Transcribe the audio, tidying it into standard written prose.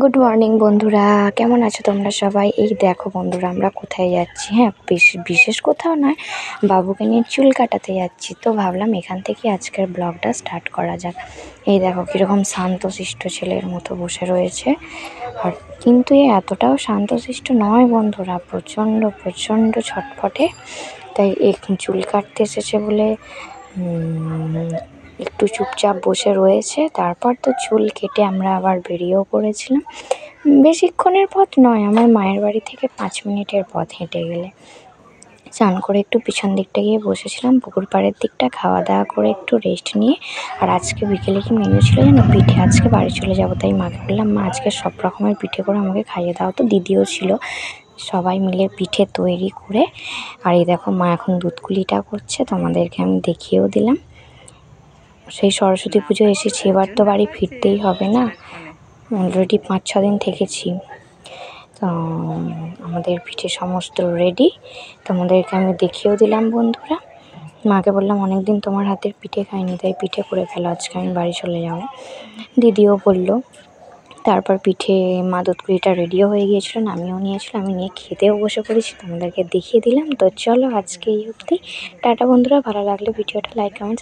Good morning বন্ধুরা, কেমন আছো তোমরা সবাই? এই দেখো বন্ধুরা, আমরা কোথায় যাচ্ছি? হ্যাঁ, বিশেষ কোথাও নয়, বাবুকে নিয়ে চুল কাটাতে যাচ্ছি। তো ভাবলাম এখান থেকে আজকের ব্লগটা স্টার্ট করা যাক। এই দেখো কীরকম শান্তশিষ্ট ছেলের মতো বসে রয়েছে। আর কিন্তু এ এতটাও শান্তশিষ্ট নয় বন্ধুরা, প্রচণ্ড প্রচণ্ড ছটফটে। তাই চুল কাটতে এসেছে বলে একটু চুপচাপ বসে রয়েছে। তারপর তো চুল কেটে আমরা আবার বেরিয়েও পড়েছিলাম। বেশিক্ষণের পথ নয়, আমার মায়ের বাড়ি থেকে 5 মিনিটের পথ হেঁটে গেলে। স্নান করে একটু পিছন দিকটা গিয়ে বসেছিলাম, পুকুর পাড়ের দিকটা, খাওয়া দাওয়া করে একটু রেস্ট নিয়ে। আর আজকে বিকেলে কি মেনু ছিল জানো? পিঠে। আজকে বাড়ি চলে যাবো, তাই মাকে বললাম, মা আজকে সব রকমের পিঠে করে আমাকে খাইয়ে দাও। তো দিদিও ছিল, সবাই মিলে পিঠে তৈরি করে। আর এই দেখো মা এখন দুধকুলিটা করছে, তোমাদেরকে আমি দেখিয়েও দিলাম। সেই সরস্বতী পুজো এসেছি, এবার তো বাড়ি ফিরতেই হবে না, অলরেডি 5-6 দিন থেকেছি। তো আমাদের পিঠে সমস্ত রেডি, তোমাদেরকে আমি দেখিয়েও দিলাম বন্ধুরা। মাকে বললাম অনেক দিন তোমার হাতের পিঠে খাইনি, তাই পিঠে করে ফেলো, আজকে আমি বাড়ি চলে যাব। দিদিও বললো। তারপর পিঠে মা দুধকুলিটা রেডিও হয়ে গিয়েছিলো, আমিও নিয়েছিলাম, আমি নিয়ে খেতেও বসে পড়েছি, তোমাদেরকে দেখিয়ে দিলাম। তো চলো আজকে এই অবধি, টাটা বন্ধুরা। ভালো লাগলে ভিডিওটা লাইক কমেন্ট